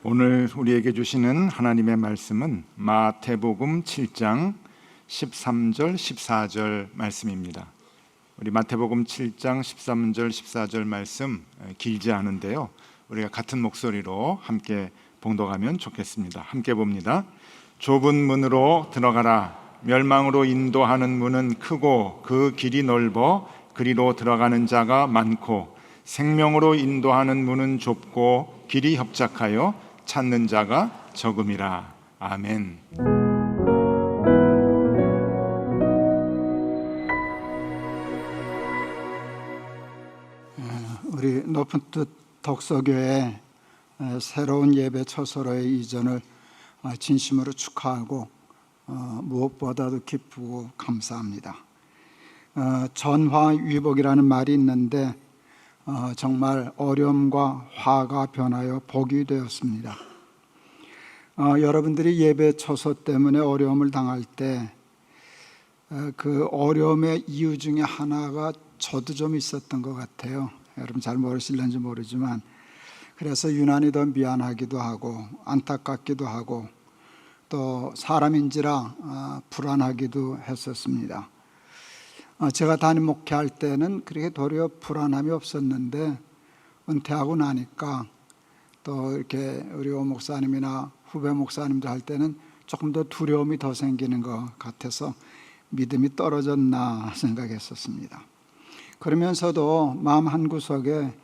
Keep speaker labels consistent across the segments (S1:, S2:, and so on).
S1: 오늘 우리에게 주시는 하나님의 말씀은 마태복음 7장 13절 14절 말씀입니다. 우리 마태복음 7장 13절 14절 말씀 길지 않은데요, 우리가 같은 목소리로 함께 봉독하면 좋겠습니다. 함께 봅니다. 좁은 문으로 들어가라. 멸망으로 인도하는 문은 크고 그 길이 넓어 그리로 들어가는 자가 많고, 생명으로 인도하는 문은 좁고 길이 협착하여 찾는 자가 적음이라. 아멘.
S2: 우리 높은 뜻 덕서교회 새로운 예배 처소로의 이전을 진심으로 축하하고 무엇보다도 기쁘고 감사합니다. 전화위복이라는 말이 있는데 정말 어려움과 화가 변하여 복이 되었습니다. 여러분들이 예배 처소 때문에 어려움을 당할 때 그 어려움의 이유 중에 하나가 저도 좀 있었던 것 같아요. 여러분 잘 모르실런지 모르지만, 그래서 유난히 더 미안하기도 하고 안타깝기도 하고 또 사람인지라 불안하기도 했었습니다. 제가 담임 목회할 때는 그렇게 도리어 불안함이 없었는데, 은퇴하고 나니까 또 이렇게 우리 오 목사님이나 후배 목사님들 할 때는 조금 더 두려움이 더 생기는 것 같아서 믿음이 떨어졌나 생각했었습니다. 그러면서도 마음 한구석에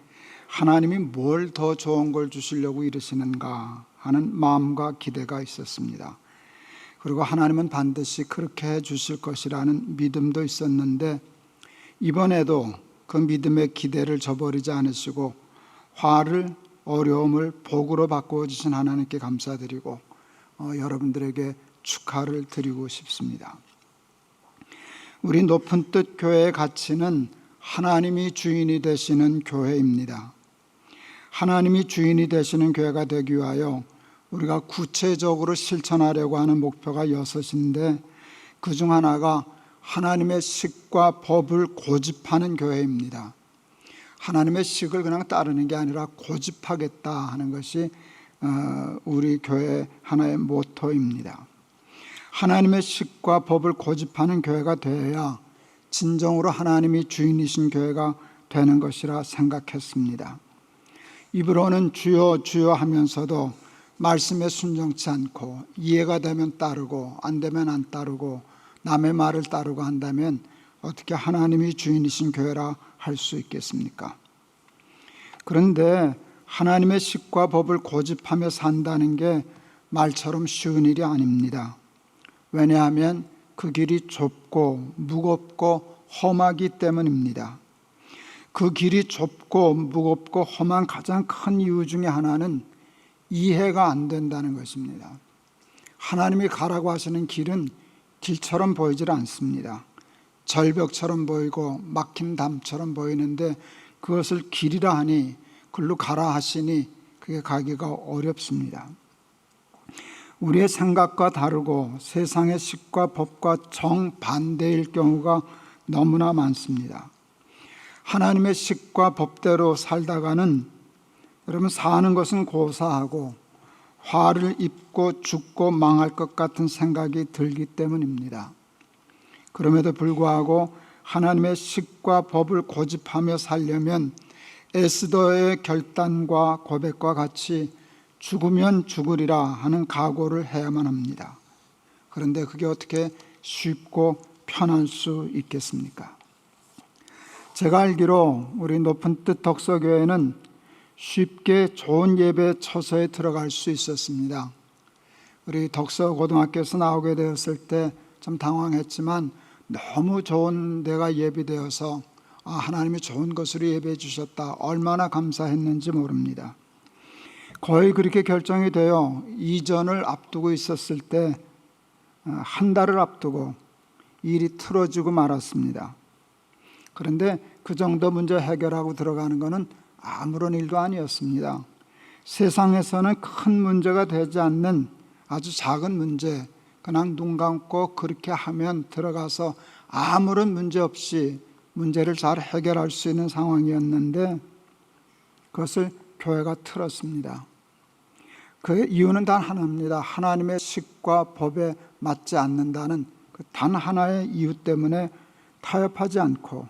S2: 하나님이 뭘 더 좋은 걸 주시려고 이러시는가 하는 마음과 기대가 있었습니다. 그리고 하나님은 반드시 그렇게 해 주실 것이라는 믿음도 있었는데, 이번에도 그 믿음의 기대를 저버리지 않으시고 화를, 어려움을 복으로 바꾸어 주신 하나님께 감사드리고 여러분들에게 축하를 드리고 싶습니다. 우리 높은 뜻 교회의 가치는 하나님이 주인이 되시는 교회입니다. 하나님이 주인이 되시는 교회가 되기 위하여 우리가 구체적으로 실천하려고 하는 목표가 6인데, 그 중 하나가 하나님의 식과 법을 고집하는 교회입니다. 하나님의 식을 그냥 따르는 게 아니라 고집하겠다 하는 것이 우리 교회의 하나의 모토입니다. 하나님의 식과 법을 고집하는 교회가 되어야 진정으로 하나님이 주인이신 교회가 되는 것이라 생각했습니다. 입으로는 주여 주여 하면서도 말씀에 순종치 않고, 이해가 되면 따르고 안 되면 안 따르고 남의 말을 따르고 한다면 어떻게 하나님이 주인이신 교회라 할 수 있겠습니까? 그런데 하나님의 식과 법을 고집하며 산다는 게 말처럼 쉬운 일이 아닙니다. 왜냐하면 그 길이 좁고 무겁고 험하기 때문입니다. 그 길이 좁고 무겁고 험한 가장 큰 이유 중에 하나는 이해가 안 된다는 것입니다. 하나님이 가라고 하시는 길은 길처럼 보이질 않습니다. 절벽처럼 보이고 막힌 담처럼 보이는데, 그것을 길이라 하니, 글로 가라 하시니 그게 가기가 어렵습니다. 우리의 생각과 다르고 세상의 식과 법과 정반대일 경우가 너무나 많습니다. 하나님의 식과 법대로 살다가는 여러분 사는 것은 고사하고 화를 입고 죽고 망할 것 같은 생각이 들기 때문입니다. 그럼에도 불구하고 하나님의 식과 법을 고집하며 살려면 에스더의 결단과 고백과 같이 죽으면 죽으리라 하는 각오를 해야만 합니다. 그런데 그게 어떻게 쉽고 편할 수 있겠습니까? 제가 알기로 우리 높은 뜻 덕서교회는 쉽게 좋은 예배 처소에 들어갈 수 있었습니다. 우리 덕서고등학교에서 나오게 되었을 때 좀 당황했지만, 너무 좋은 데가 예비되어서 하나님이 좋은 것으로 예배해 주셨다, 얼마나 감사했는지 모릅니다. 거의 그렇게 결정이 되어 이전을 앞두고 있었을 때 한 달을 앞두고 일이 틀어지고 말았습니다. 그런데 그 정도 문제 해결하고 들어가는 것은 아무런 일도 아니었습니다. 세상에서는 큰 문제가 되지 않는 아주 작은 문제, 그냥 눈 감고 그렇게 하면 들어가서 아무런 문제 없이 문제를 잘 해결할 수 있는 상황이었는데, 그것을 교회가 틀었습니다. 그 이유는 단 하나입니다. 하나님의 식과 법에 맞지 않는다는 그 단 하나의 이유 때문에 타협하지 않고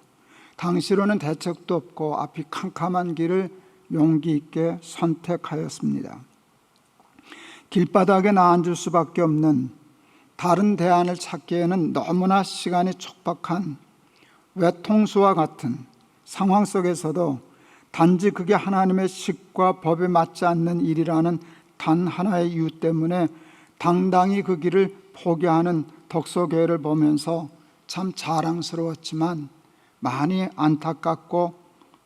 S2: 당시로는 대책도 없고 앞이 캄캄한 길을 용기 있게 선택하였습니다. 길바닥에 나앉을 수밖에 없는, 다른 대안을 찾기에는 너무나 시간이 촉박한 외통수와 같은 상황 속에서도 단지 그게 하나님의 식과 법에 맞지 않는 일이라는 단 하나의 이유 때문에 당당히 그 길을 포기하는 덕소교회를 보면서 참 자랑스러웠지만 많이 안타깝고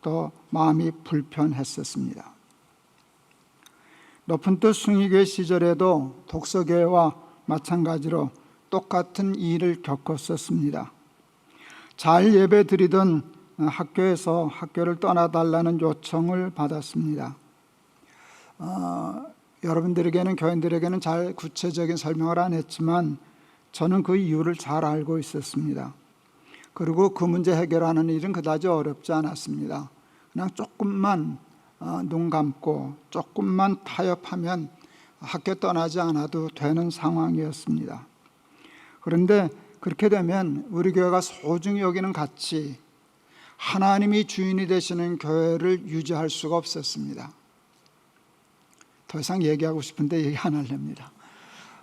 S2: 또 마음이 불편했었습니다. 높은 뜻 숭의교회 시절에도 독서교회와 마찬가지로 똑같은 일을 겪었었습니다. 잘 예배 드리던 학교에서 학교를 떠나달라는 요청을 받았습니다. 여러분들에게는, 교인들에게는 잘 구체적인 설명을 안 했지만 저는 그 이유를 잘 알고 있었습니다. 그리고 그 문제 해결하는 일은 그다지 어렵지 않았습니다. 그냥 조금만 눈 감고 조금만 타협하면 학교 떠나지 않아도 되는 상황이었습니다. 그런데 그렇게 되면 우리 교회가 소중히 여기는 가치, 하나님이 주인이 되시는 교회를 유지할 수가 없었습니다. 더 이상 얘기하고 싶은데 얘기 안 하렵니다.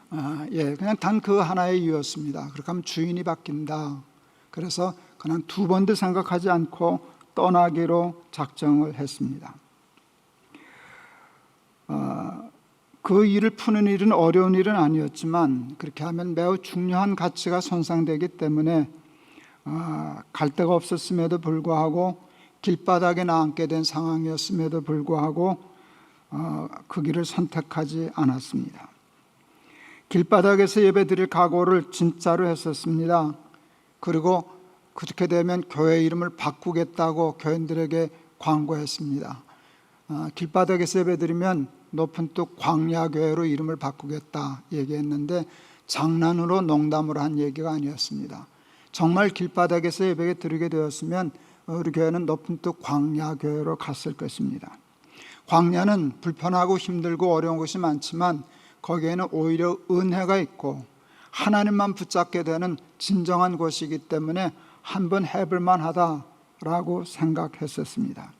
S2: 그냥 단 그 하나의 이유였습니다. 그렇게 하면 주인이 바뀐다. 그래서 그냥 두 번도 생각하지 않고 떠나기로 작정을 했습니다. 그 일을 푸는 일은 어려운 일은 아니었지만 그렇게 하면 매우 중요한 가치가 손상되기 때문에 갈 데가 없었음에도 불구하고 길바닥에 나앉게 된 상황이었음에도 불구하고 그 길을 선택하지 않았습니다. 길바닥에서 예배드릴 각오를 진짜로 했었습니다. 그리고 그렇게 되면 교회 이름을 바꾸겠다고 교인들에게 광고했습니다. 길바닥에서 예배드리면 높은 뜻 광야교회로 이름을 바꾸겠다 얘기했는데 장난으로 농담으로 한 얘기가 아니었습니다. 정말 길바닥에서 예배에 드리게 되었으면 우리 교회는 높은 뜻 광야교회로 갔을 것입니다. 광야는 불편하고 힘들고 어려운 것이 많지만 거기에는 오히려 은혜가 있고 하나님만 붙잡게 되는 진정한 곳이기 때문에 한번 해볼 만하다라고 생각했었습니다.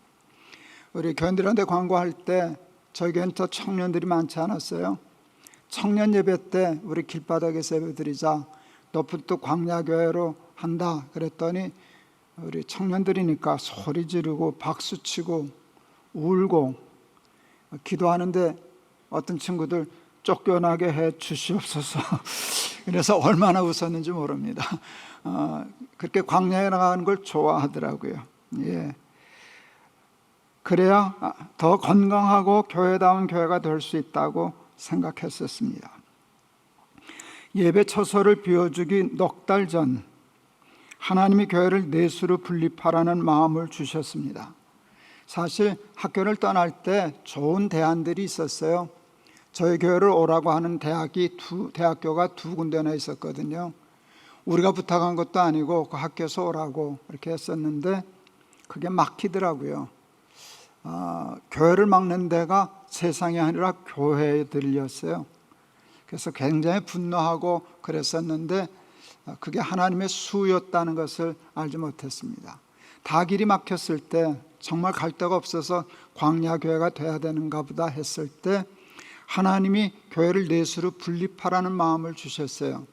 S2: 우리 교인들한테 광고할 때 저희 교회는 또 청년들이 많지 않았어요. 청년 예배 때 우리 길바닥에서 예배 드리자, 높은 뜻 광야교회로 한다 그랬더니 우리 청년들이니까 소리 지르고 박수치고 울고 기도하는데 어떤 친구들 쫓겨나게 해 주시옵소서 그래서 얼마나 웃었는지 모릅니다. 그렇게 광야에 나가는 걸 좋아하더라고요. 그래야 더 건강하고 교회다운 교회가 될 수 있다고 생각했었습니다. 예배 처소를 비워주기 넉 달 전 하나님이 교회를 넷으로 분립하라는 마음을 주셨습니다. 사실 학교를 떠날 때 좋은 대안들이 있었어요. 저희 교회를 오라고 하는 대학교가 두 군데나 있었거든요. 우리가 부탁한 것도 아니고 그 학교에서 오라고 이렇게 했었는데 그게 막히더라고요. 교회를 막는 데가 세상이 아니라 교회들이었어요. 그래서 굉장히 분노하고 그랬었는데 그게 하나님의 수였다는 것을 알지 못했습니다. 다 길이 막혔을 때 정말 갈 데가 없어서 광야교회가 돼야 되는가 보다 했을 때 하나님이 교회를 넷으로 분립하라는 마음을 주셨어요.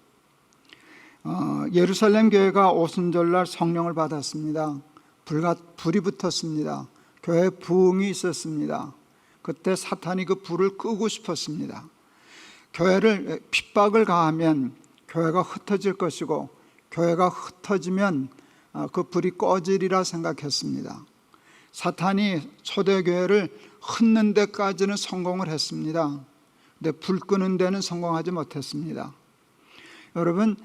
S2: 예루살렘 교회가 오순절날 성령을 받았습니다. 불이 붙었습니다. 교회에 부흥이 있었습니다. 그때 사탄이 그 불을 끄고 싶었습니다. 교회를 핍박을 가하면 교회가 흩어질 것이고 교회가 흩어지면 그 불이 꺼지리라 생각했습니다. 사탄이 초대교회를 흩는 데까지는 성공을 했습니다. 근데 불 끄는 데는 성공하지 못했습니다. 여러분,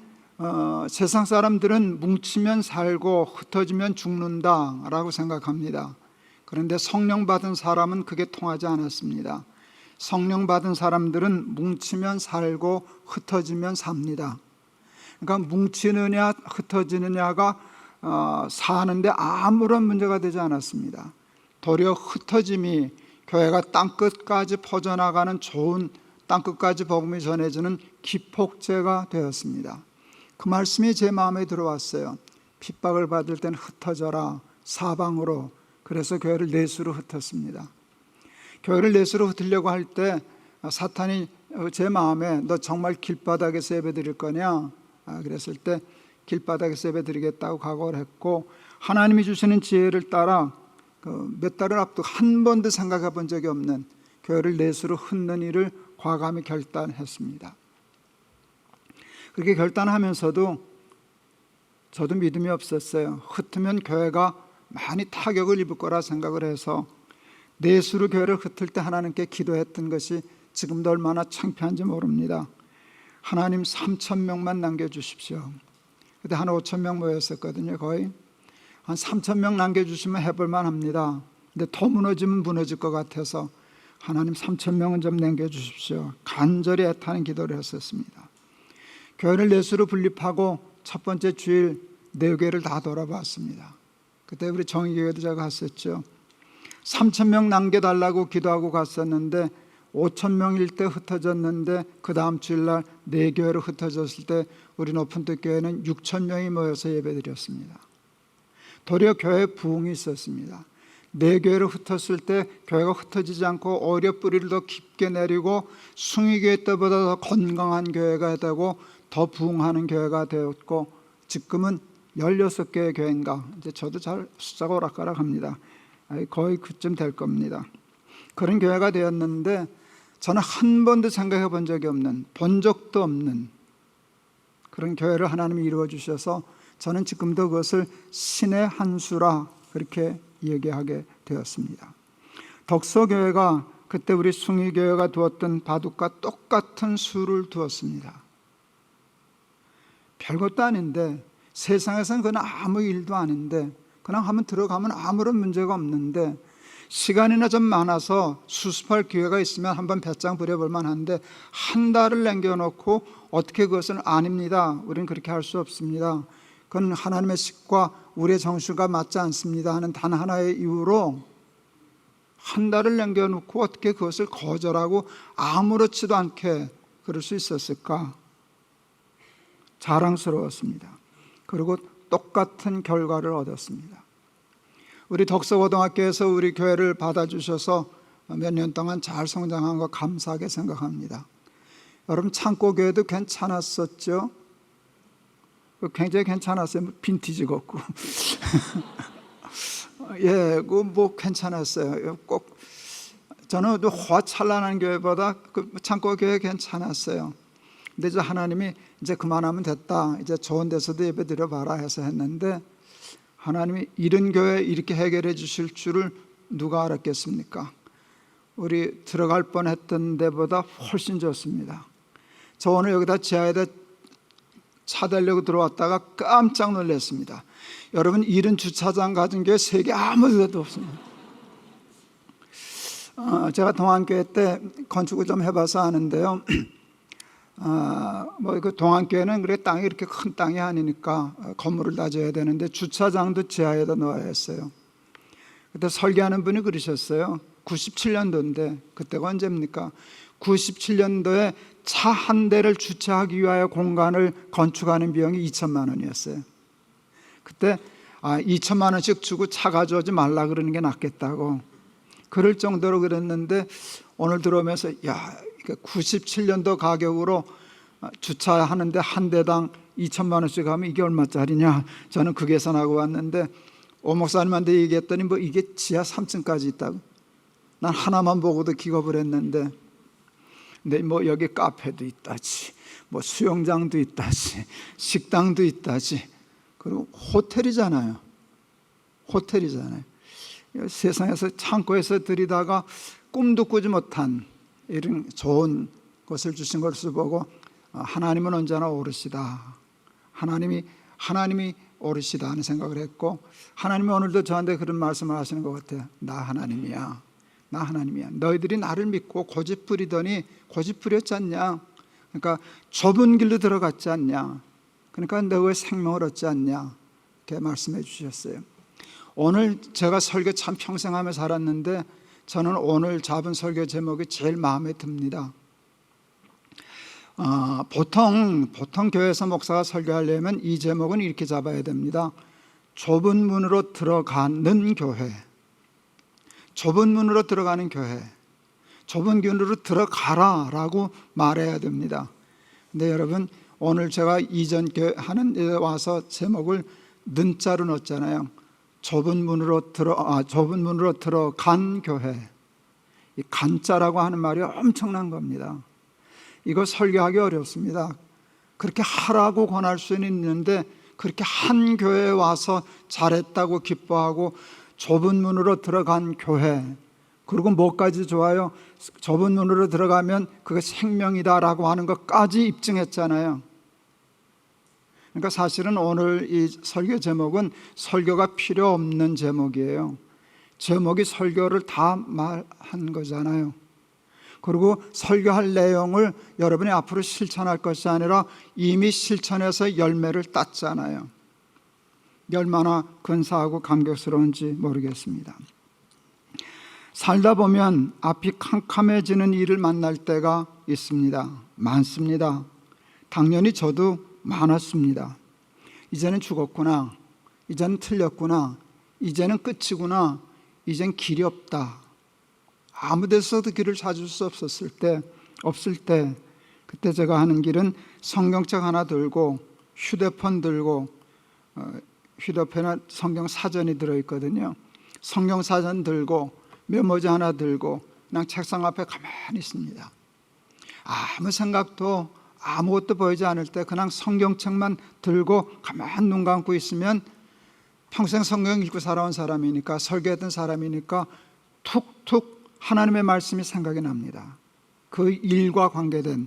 S2: 세상 사람들은 뭉치면 살고 흩어지면 죽는다라고 생각합니다. 그런데 성령 받은 사람은 그게 통하지 않았습니다. 성령 받은 사람들은 뭉치면 살고 흩어지면 삽니다. 그러니까 뭉치느냐 흩어지느냐가 사는데 아무런 문제가 되지 않았습니다. 도리어 흩어짐이 교회가 땅끝까지 퍼져나가는 좋은 땅끝까지 복음이 전해지는 기폭제가 되었습니다. 그 말씀이 제 마음에 들어왔어요. 핍박을 받을 땐 흩어져라, 사방으로. 그래서 교회를 넷으로 흩었습니다. 교회를 넷으로 흩으려고 할 때 사탄이 제 마음에 너 정말 길바닥에서 예배 드릴 거냐? 그랬을 때 길바닥에서 예배 드리겠다고 각오를 했고, 하나님이 주시는 지혜를 따라 몇 달을 앞두고 한 번도 생각해 본 적이 없는 교회를 넷으로 흩는 일을 과감히 결단했습니다. 그렇게 결단하면서도 저도 믿음이 없었어요. 흩으면 교회가 많이 타격을 입을 거라 생각을 해서 넷으로 교회를 흩을 때 하나님께 기도했던 것이 지금도 얼마나 창피한지 모릅니다. 하나님 3,000명만 남겨주십시오. 그때 한 5,000명 모였었거든요. 거의 한 3,000명 남겨주시면 해볼만 합니다. 근데 더 무너지면 무너질 것 같아서 하나님 3,000명은 좀 남겨주십시오. 간절히 애타는 기도를 했었습니다. 교회를 넷으로 분립하고 첫 번째 주일 네 교회를 다 돌아봤습니다. 그때 우리 정의교회도 제가 갔었죠. 3,000명 남겨달라고 기도하고 갔었는데 5,000명일 때 흩어졌는데 그 다음 주일날 네 교회로 흩어졌을 때 우리 높은뜻 교회는 6,000명이 모여서 예배드렸습니다. 도리어 교회에 부흥이 있었습니다. 네 교회로 흩었을 때 교회가 흩어지지 않고 오히려 뿌리를 더 깊게 내리고 숭의교회 때보다 더 건강한 교회가 되고 더 부흥하는 교회가 되었고, 지금은 16개의 교회인가, 이제 저도 잘 숫자가 오락가락합니다. 거의 그쯤 될 겁니다. 그런 교회가 되었는데 저는 한 번도 생각해 본 적이 없는, 본 적도 없는 그런 교회를 하나님이 이루어 주셔서 저는 지금도 그것을 신의 한 수라 그렇게 얘기하게 되었습니다. 덕서교회가 그때 우리 숭의교회가 두었던 바둑과 똑같은 수를 두었습니다. 별것도 아닌데, 세상에서는 그건 아무 일도 아닌데, 그냥 한번 들어가면 아무런 문제가 없는데, 시간이나 좀 많아서 수습할 기회가 있으면 한번 배짱 부려볼 만한데, 한 달을 남겨놓고 어떻게 그것은 아닙니다, 우리는 그렇게 할 수 없습니다, 그건 하나님의 식과 우리의 정수가 맞지 않습니다 하는 단 하나의 이유로 한 달을 남겨놓고 어떻게 그것을 거절하고 아무렇지도 않게 그럴 수 있었을까? 자랑스러웠습니다. 그리고 똑같은 결과를 얻었습니다. 우리 덕서고등학교에서 우리 교회를 받아주셔서 몇 년 동안 잘 성장한 거 감사하게 생각합니다. 여러분, 창고교회도 괜찮았었죠? 굉장히 괜찮았어요. 빈티지 같고. 예, 뭐 괜찮았어요. 꼭 저는 또 화찬란한 교회보다 그 창고교회 괜찮았어요. 근데 이제 하나님이 이제 그만하면 됐다, 이제 좋은 데서도 예배 드려봐라 해서 했는데, 하나님이 이런 교회 이렇게 해결해 주실 줄을 누가 알았겠습니까? 우리 들어갈 뻔했던 데보다 훨씬 좋습니다. 저 오늘 여기다 지하에다 차 대려고 들어왔다가 깜짝 놀랐습니다. 여러분, 이런 주차장 가진 교회 세계 아무 데도 없습니다. 제가 동안교회 때 건축을 좀 해봐서 아는데요. 그 동안교회는 그래 땅이 이렇게 큰 땅이 아니니까 건물을 다 지어야 되는데 주차장도 지하에다 놓아야 했어요. 그때 설계하는 분이 그러셨어요. 97년도인데 그때가 언제입니까? 97년도에 차 한 대를 주차하기 위하여 공간을 건축하는 비용이 2천만 원이었어요. 그때 2천만 원씩 주고 차 가져오지 말라 그러는 게 낫겠다고 그럴 정도로 그랬는데, 오늘 들어오면서 97년도 가격으로 주차하는데 한 대당 2천만 원씩 하면 이게 얼마짜리냐, 저는 그 계산하고 왔는데 오 목사님한테 얘기했더니 뭐 이게 지하 3층까지 있다고. 난 하나만 보고도 기겁을 했는데, 근데 뭐 여기 카페도 있다지, 뭐 수영장도 있다지, 식당도 있다지, 그리고 호텔이잖아요. 세상에서 창고에서 들이다가 꿈도 꾸지 못한 이런 좋은 것을 주신 것을 보고 하나님은 언제나 오르시다, 하나님이 오르시다 하는 생각을 했고, 하나님이 오늘도 저한테 그런 말씀을 하시는 것 같아요. 나 하나님이야. 너희들이 나를 믿고 고집 부리더니 고집 부렸지 않냐? 그러니까 좁은 길로 들어갔지 않냐? 그러니까 너의 생명을 얻지 않냐? 이렇게 말씀해 주셨어요. 오늘 제가 설교 참 평생 하며 살았는데 저는 오늘 잡은 설교 제목이 제일 마음에 듭니다. 보통 교회에서 목사가 설교하려면 이 제목은 이렇게 잡아야 됩니다. 좁은 문으로 들어가는 교회, 좁은 문으로 들어가는 교회, 좁은 문으로 들어가라 라고 말해야 됩니다. 근데 여러분, 오늘 제가 이전 교회 하는 데 와서 제목을 는자로 넣었잖아요. 좁은 문으로 들어간 교회. 이 간자라고 하는 말이 엄청난 겁니다. 이거 설교하기 어렵습니다. 그렇게 하라고 권할 수는 있는데 그렇게 한 교회에 와서 잘했다고 기뻐하고 좁은 문으로 들어간 교회, 그리고 뭐까지 좋아요? 좁은 문으로 들어가면 그게 생명이다라고 하는 것까지 입증했잖아요. 그러니까 사실은 오늘 이 설교 제목은 설교가 필요 없는 제목이에요. 제목이 설교를 다 말한 거잖아요. 그리고 설교할 내용을 여러분이 앞으로 실천할 것이 아니라 이미 실천해서 열매를 땄잖아요. 얼마나 근사하고 감격스러운지 모르겠습니다. 살다 보면 앞이 캄캄해지는 일을 만날 때가 있습니다. 많습니다. 당연히 저도 많았습니다. 이제는 죽었구나, 이제는 틀렸구나, 이제는 끝이구나, 이젠 길이 없다. 아무 데서도 길을 찾을 수 없을 때 그때 제가 하는 길은 성경책 하나 들고 휴대폰 들고, 휴대폰에 성경 사전이 들어있거든요. 성경 사전 들고 메모지 하나 들고 그냥 책상 앞에 가만히 있습니다. 아무 생각도 아무것도 보이지 않을 때 그냥 성경책만 들고 가만히 눈 감고 있으면 평생 성경 읽고 살아온 사람이니까, 설교했던 사람이니까 툭툭 하나님의 말씀이 생각이 납니다. 그 일과 관계된.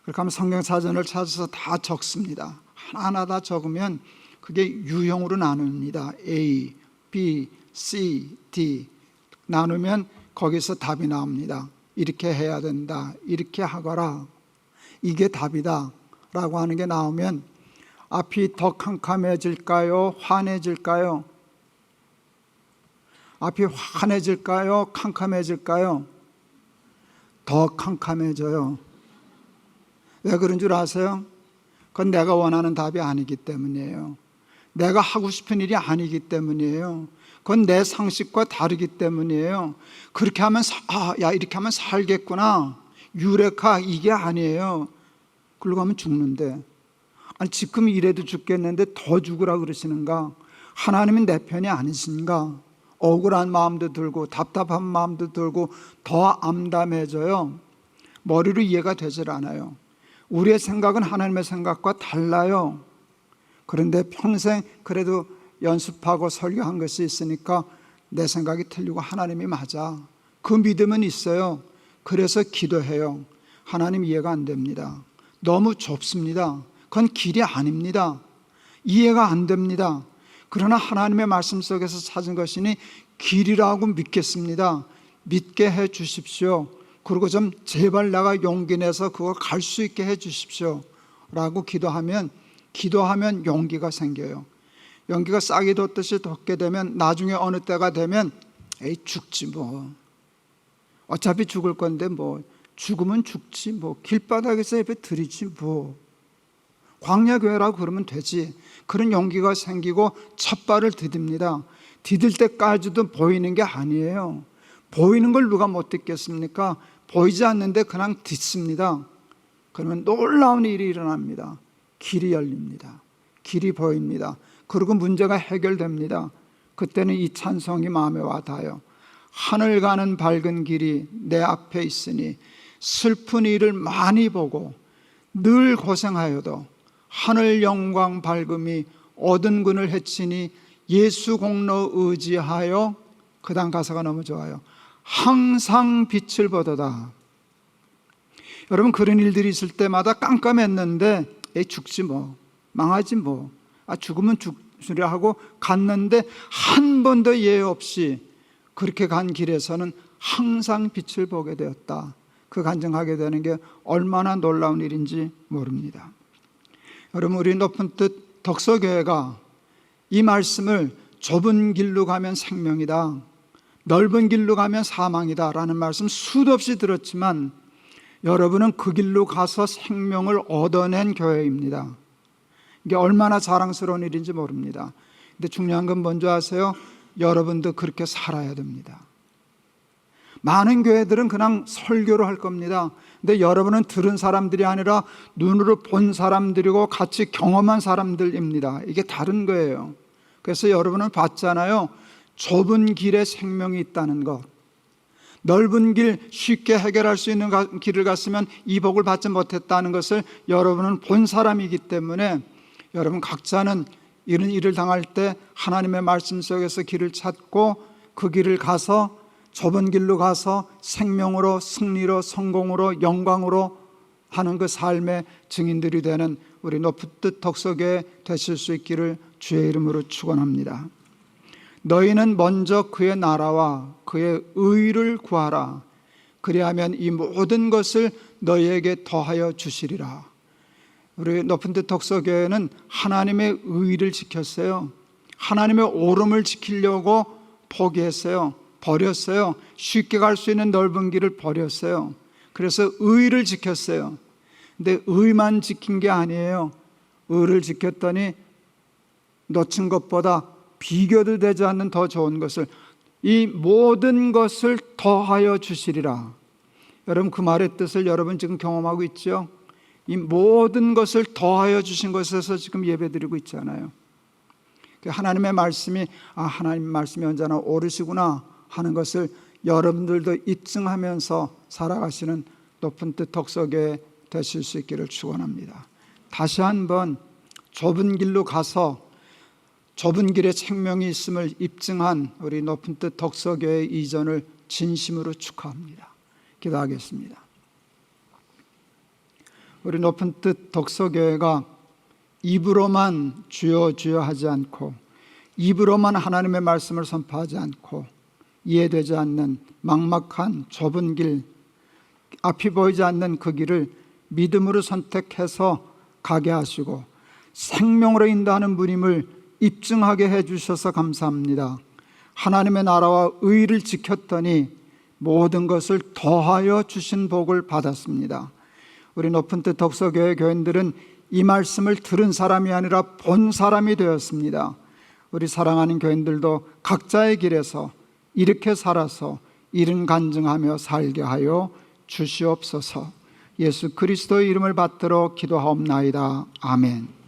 S2: 그렇게 하면 성경 사전을 찾아서 다 적습니다. 하나하나 다 적으면 그게 유형으로 나눕니다. A, B, C, D 나누면 거기서 답이 나옵니다. 이렇게 해야 된다, 이렇게 하거라, 이게 답이다 라고 하는 게 나오면 앞이 더 캄캄해질까요? 환해질까요? 앞이 환해질까요? 캄캄해질까요? 더 캄캄해져요. 왜 그런 줄 아세요? 그건 내가 원하는 답이 아니기 때문이에요. 내가 하고 싶은 일이 아니기 때문이에요. 그건 내 상식과 다르기 때문이에요. 그렇게 하면 이렇게 하면 살겠구나, 유레카, 이게 아니에요. 그러고 하면 죽는데, 아니 지금 이래도 죽겠는데 더 죽으라 그러시는가? 하나님은 내 편이 아니신가? 억울한 마음도 들고 답답한 마음도 들고 더 암담해져요. 머리로 이해가 되질 않아요. 우리의 생각은 하나님의 생각과 달라요. 그런데 평생 그래도 연습하고 설교한 것이 있으니까 내 생각이 틀리고 하나님이 맞아, 그 믿음은 있어요. 그래서 기도해요. 하나님 이해가 안 됩니다. 너무 좁습니다. 그건 길이 아닙니다. 이해가 안 됩니다. 그러나 하나님의 말씀 속에서 찾은 것이니 길이라고 믿겠습니다. 믿게 해 주십시오. 그리고 좀 제발 내가 용기 내서 그거 갈 수 있게 해 주십시오 라고 기도하면 용기가 생겨요. 용기가 싹이 돋듯이 돋게 되면 나중에 어느 때가 되면 에이 죽지 뭐, 어차피 죽을 건데 뭐, 죽으면 죽지 뭐, 길바닥에서 예배 드리지 뭐, 광야교회라고 그러면 되지. 그런 용기가 생기고 첫 발을 디딥니다. 디딜 때까지도 보이는 게 아니에요. 보이는 걸 누가 못 듣겠습니까? 보이지 않는데 그냥 딛습니다. 그러면 놀라운 일이 일어납니다. 길이 열립니다. 길이 보입니다. 그리고 문제가 해결됩니다. 그때는 이 찬송이 마음에 와 닿아요. 하늘 가는 밝은 길이 내 앞에 있으니 슬픈 일을 많이 보고 늘 고생하여도 하늘 영광 밝음이 어두운을 헤치니 예수 공로 의지하여, 그 다음 가사가 너무 좋아요. 항상 빛을 보도다. 여러분, 그런 일들이 있을 때마다 깜깜했는데 죽지 뭐, 망하지 뭐, 죽으면 죽으려 하고 갔는데 한 번도 예외 없이 그렇게 간 길에서는 항상 빛을 보게 되었다. 그 간증하게 되는 게 얼마나 놀라운 일인지 모릅니다. 여러분, 우리 높은 뜻 덕서교회가 이 말씀을 좁은 길로 가면 생명이다, 넓은 길로 가면 사망이다라는 말씀 수도 없이 들었지만 여러분은 그 길로 가서 생명을 얻어낸 교회입니다. 이게 얼마나 자랑스러운 일인지 모릅니다. 근데 중요한 건 뭔지 아세요? 여러분도 그렇게 살아야 됩니다. 많은 교회들은 그냥 설교를 할 겁니다. 근데 여러분은 들은 사람들이 아니라 눈으로 본 사람들이고 같이 경험한 사람들입니다. 이게 다른 거예요. 그래서 여러분은 봤잖아요. 좁은 길에 생명이 있다는 것. 넓은 길, 쉽게 해결할 수 있는 길을 갔으면 이 복을 받지 못했다는 것을 여러분은 본 사람이기 때문에 여러분 각자는 이런 일을 당할 때 하나님의 말씀 속에서 길을 찾고 그 길을 가서 좁은 길로 가서 생명으로, 승리로, 성공으로, 영광으로 하는 그 삶의 증인들이 되는 우리 높은 뜻 덕서교회 되실 수 있기를 주의 이름으로 축원합니다. 너희는 먼저 그의 나라와 그의 의를 구하라. 그리하면 이 모든 것을 너희에게 더하여 주시리라. 우리 높은 뜻 덕서교회는 하나님의 의를 지켰어요. 하나님의 오름을 지키려고 포기했어요. 버렸어요. 쉽게 갈 수 있는 넓은 길을 버렸어요. 그래서 의를 지켰어요. 근데 의만 지킨 게 아니에요. 의를 지켰더니 놓친 것보다 비교도 되지 않는 더 좋은 것을, 이 모든 것을 더하여 주시리라. 여러분 그 말의 뜻을 여러분 지금 경험하고 있죠? 이 모든 것을 더하여 주신 것에서 지금 예배드리고 있잖아요. 하나님의 말씀이 하나님 말씀이 언제나 옳으시구나 하는 것을 여러분들도 입증하면서 살아가시는 높은 뜻 덕서교회 되실 수 있기를 축원합니다. 다시 한번 좁은 길로 가서 좁은 길에 생명이 있음을 입증한 우리 높은 뜻 덕서교회 이전을 진심으로 축하합니다. 기도하겠습니다. 우리 높은 뜻 덕서교회가 입으로만 주여 주여 하지 않고 입으로만 하나님의 말씀을 선포하지 않고 이해되지 않는 막막한 좁은 길, 앞이 보이지 않는 그 길을 믿음으로 선택해서 가게 하시고 생명으로 인도하는 분임을 입증하게 해주셔서 감사합니다. 하나님의 나라와 의를 지켰더니 모든 것을 더하여 주신 복을 받았습니다. 우리 높은 뜻 덕서교회 교인들은 이 말씀을 들은 사람이 아니라 본 사람이 되었습니다. 우리 사랑하는 교인들도 각자의 길에서 이렇게 살아서 이른 간증하며 살게 하여 주시옵소서. 예수 그리스도의 이름을 받들어 기도하옵나이다. 아멘.